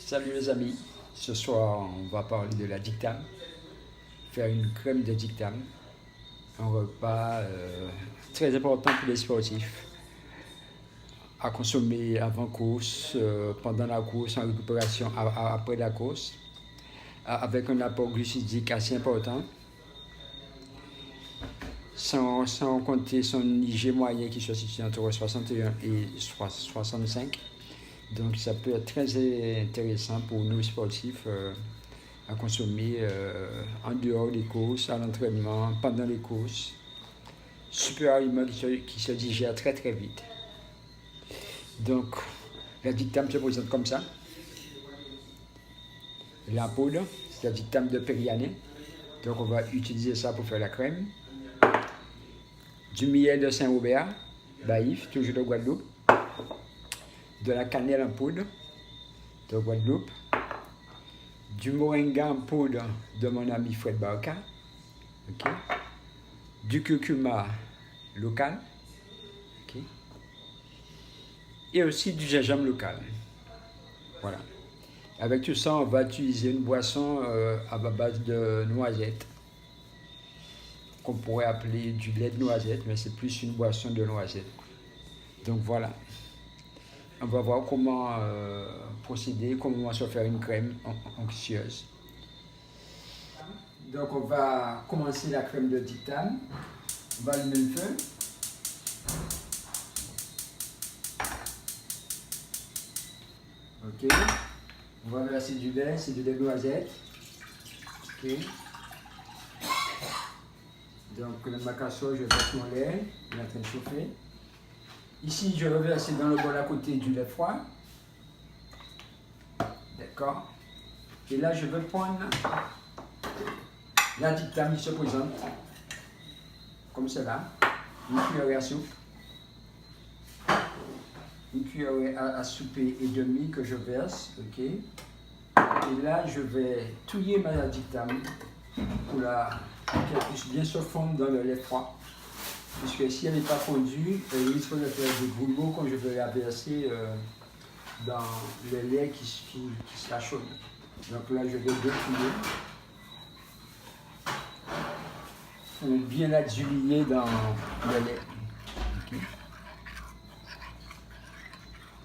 Salut les amis, ce soir on va parler de la dictame, faire une crème de dictame, un repas très important pour les sportifs, à consommer avant course, pendant la course, en récupération après la course, avec un apport glucidique assez important, sans compter son IG moyen qui se situe entre 61 et 65. Donc ça peut être très intéressant pour nous sportifs à consommer en dehors des courses, à l'entraînement, pendant les courses. Super aliment qui se digère très très vite. Donc la dictame se présente comme ça. La poudre, c'est la dictame de Periané. Donc on va utiliser ça pour faire la crème. Du miel de Saint-Robert, Baïf, toujours de Guadeloupe. De la cannelle en poudre de Guadeloupe, du moringa en poudre de mon ami Fred Barca, okay. Du curcuma local, okay. Et aussi du gingembre local. Voilà. Avec tout ça, on va utiliser une boisson à base de noisettes, qu'on pourrait appeler du lait de noisette, mais c'est plus une boisson de noisette. Donc voilà. On va voir comment procéder, comment se faire une crème onctueuse. Donc on va commencer la crème de dictame. On va allumer le feu. Ok. On va verser du lait, c'est du lait de noisette. Ok. Donc ma casserole, je verse mon lait, il est en train de chauffer. Ici, je vais verser dans le bol à côté du lait froid. D'accord. Et là, je vais prendre la dictame qui se présente, comme cela. Une cuillerée à soupe. Une cuillerée à souper et demie que je verse. Ok. Et là, je vais touiller ma dictame pour qu'elle puisse bien se fondre dans le lait froid. Puisque si elle n'est pas fondue, elle risque de faire des goulots quand je vais la verser dans le lait qui sera chaud. Donc là, je vais détouiller pour bien la diluer dans le lait. Okay.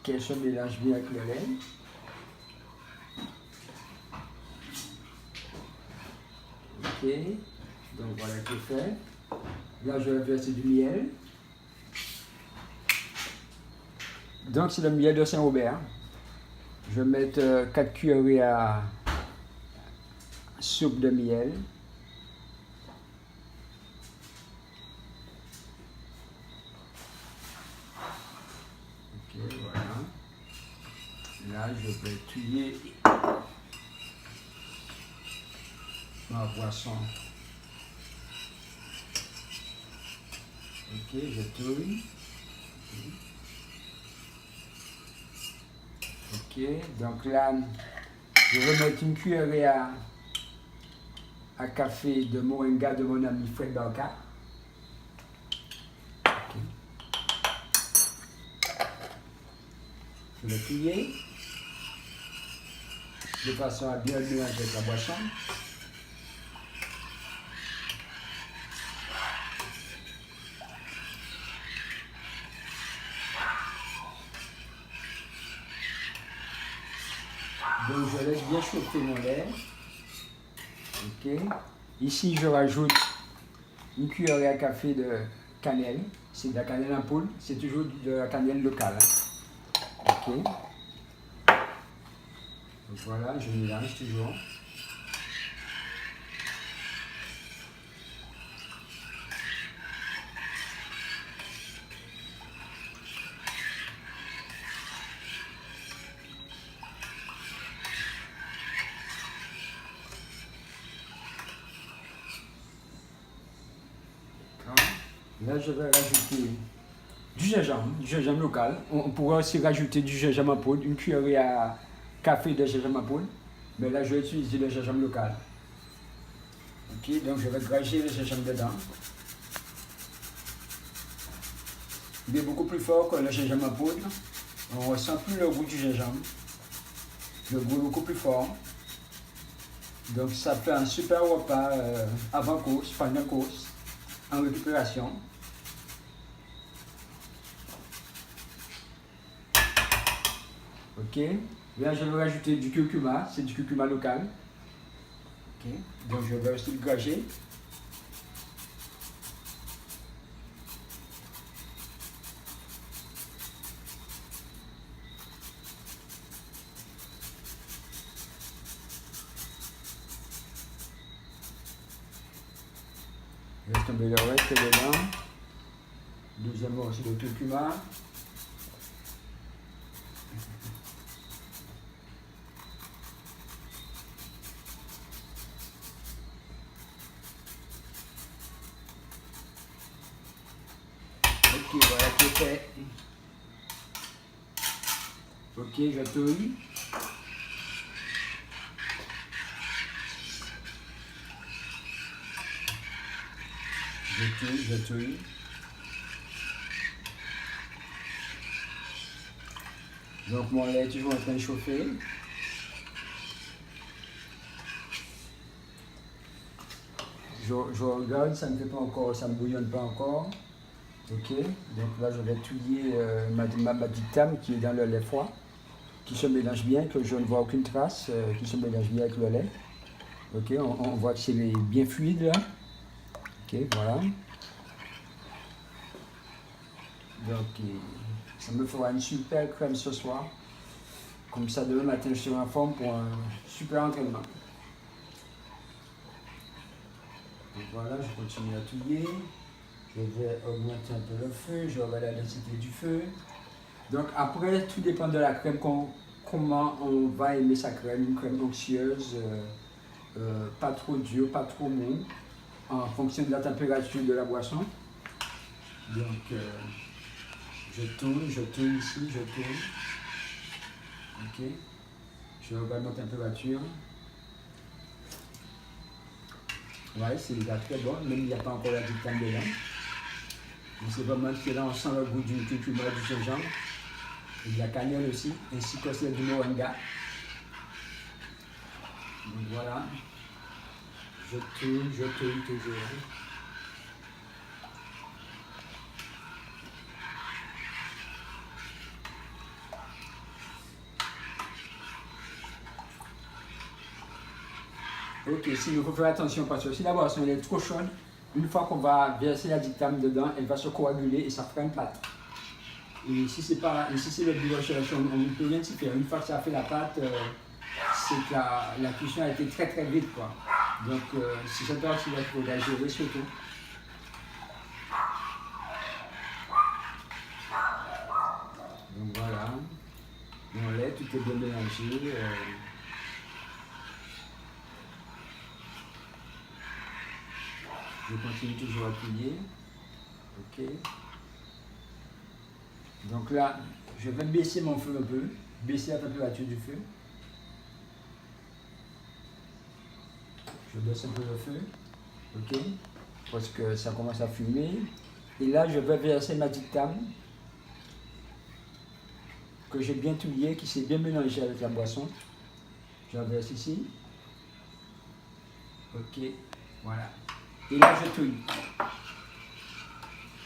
Qu'elle se mélange bien avec le lait. Ok, donc voilà qui est fait. Là, je vais verser du miel. Donc, c'est le miel de Saint-Robert. Je vais mettre 4 cuillerées à soupe de miel. Ok, voilà. Là, je vais touiller ma boisson. Ok, je touille. Ok, donc là, je vais mettre une cuillerée à café de moringa de mon ami Fred Barca. Okay. Je vais touiller de façon à bien mélanger avec la boisson. Donc je laisse bien chauffer mon lait. Ok. Ici je rajoute une cuillerée à café de cannelle. C'est de la cannelle en poudre. C'est toujours de la cannelle locale. Hein. Ok. Donc voilà, je mélange toujours. Là, je vais rajouter du gingembre local. On pourrait aussi rajouter du gingembre en poudre, une cuillerée à café de gingembre en poudre. Mais là, je vais utiliser le gingembre local. Ok, donc je vais granger le gingembre dedans. Il est beaucoup plus fort que le gingembre en poudre. On ne ressent plus le goût du gingembre. le goût est beaucoup plus fort. Donc ça fait un super repas avant course, pendant course, en récupération. Ok, là je vais rajouter du curcuma, c'est du curcuma local. Ok, donc je vais aussi le grager. Je laisse tomber le reste dedans. Deuxièmement aussi le curcuma. Ok, voilà, c'est fait. Ok, je touille. Je touille. Donc mon lait est toujours en train de chauffer. Je regarde, ça ne fait pas encore, ça ne bouillonne pas encore. Ok, donc là je vais touiller ma petite tame qui est dans le lait froid, qui se mélange bien, que je ne vois aucune trace, qui se mélange bien avec le lait. Ok, on voit que c'est bien fluide là. Ok, voilà. Donc ça me fera une super crème ce soir. Comme ça demain matin je serai en forme pour un super entraînement. Donc voilà, je continue à touiller. Je vais augmenter un peu le feu, je vais la densité du feu. Donc après, tout dépend de la crème, comment on va aimer sa crème. Une crème onctueuse, pas trop dure, pas trop mou, en fonction de la température de la boisson. Donc je tourne ici, je tourne. Ok. Je regarde ma température. Ouais, c'est déjà très bon, même il n'y a pas encore la dictame dedans. Mais c'est vraiment que là, on sent le goût du curcuma, du gingembre, et de la cannelle aussi, ainsi que celle du moringa. Donc voilà, je tourne toujours. Ok, il faut faire attention parce que si la boisson est trop chaude, une fois qu'on va verser la dictame dedans, elle va se coaguler et ça fera une pâte. Et si c'est le brioche, on ne peut rien s'y faire. Une fois que ça a fait la pâte, c'est que la cuisson a été très très vite, quoi. Donc c'est cette heure qu'il faut la gérer surtout. Donc voilà, mon lait, tout est bien mélangé. Je continue toujours à plier. Ok. Donc là, je vais baisser mon feu un peu, baisser la température du feu. Je baisse un peu le feu. Ok. Parce que ça commence à fumer. Et là, je vais verser ma dictame que j'ai bien touillé, qui s'est bien mélangé avec la boisson. Je la verse ici. Ok. Voilà. Et là, je touille.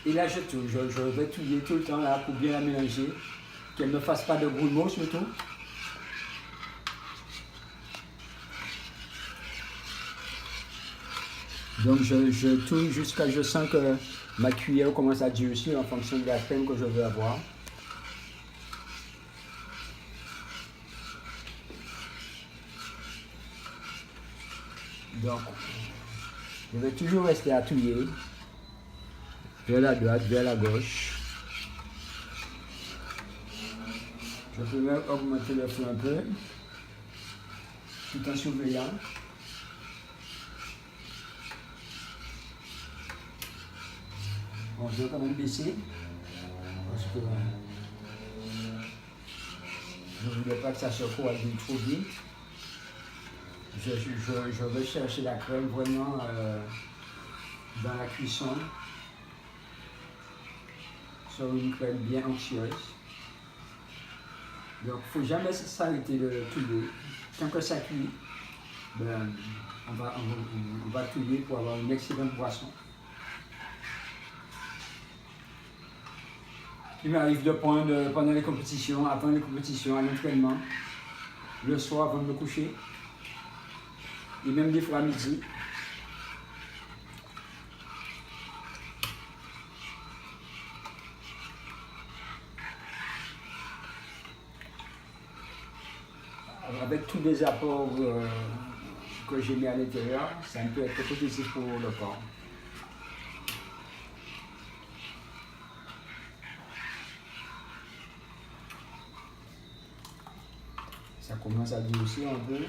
Et là, je touille. Je vais touiller tout le temps là pour bien la mélanger. Qu'elle ne fasse pas de grumeaux surtout. Donc je touille jusqu'à ce que je sens que ma cuillère commence à durcir en fonction de la crème que je veux avoir. Donc je vais toujours rester à touiller. Vers la droite, vers la gauche. Je peux même augmenter le feu un peu, tout en surveillant. Bon, je vais quand même baisser, parce que je ne voulais pas que ça se coagule trop vite. Je vais chercher la crème vraiment dans la cuisson, sur une crème bien onctueuse. Donc, il ne faut jamais s'arrêter de touiller. Tant que ça cuit, ben, on va touiller pour avoir une excellente boisson. Il m'arrive de prendre pendant les compétitions, avant les compétitions, à l'entraînement, le soir avant de me coucher, et même des fois à midi. Avec tous les apports que j'ai mis à l'intérieur, ça peut être positif pour le corps. Ça commence à durcir un peu.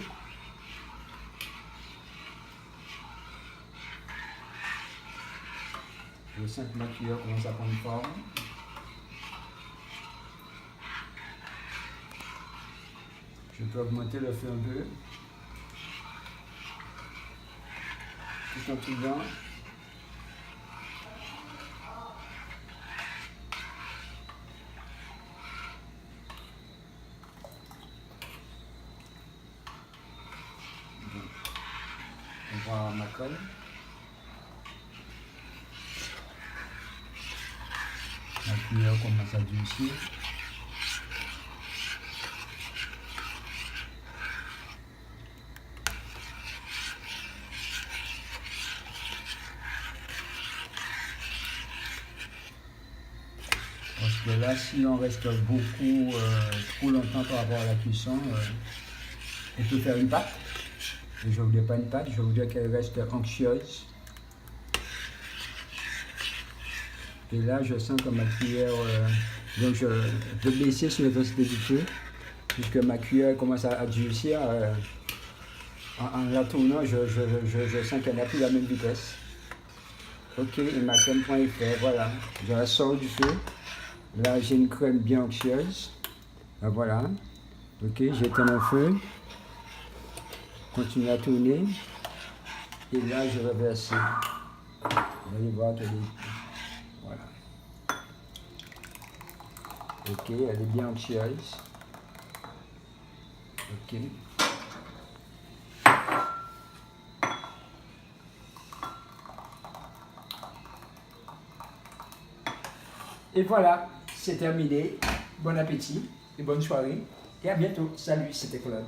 Je sens que ma cuillère commence à prendre forme. Je peux augmenter le feu un peu. Tout en touillant. On voit ma colle. La cuillère commence à durcir. Parce que là, si on reste beaucoup, trop longtemps par rapport à la cuisson, on peut faire une pâte. Et je ne voudrais pas une pâte, je voudrais qu'elle reste onctueuse. Et là, je sens que ma cuillère, donc je vais baisser sur l'intensité du feu, puisque ma cuillère commence à durcir. En la tournant, je sens qu'elle n'a plus la même vitesse. Ok, et ma crème point est fait, voilà. Je la sors du feu. Là, j'ai une crème bien onctueuse. Voilà. Ok, j'éteins mon feu. Continue à tourner. Et là, je vais verser. Vous allez voir qu'elle est... Voilà. Ok, elle est bien onctueuse. Ok. Et voilà, c'est terminé. Bon appétit et bonne soirée. Et à bientôt. Salut, c'était Claude.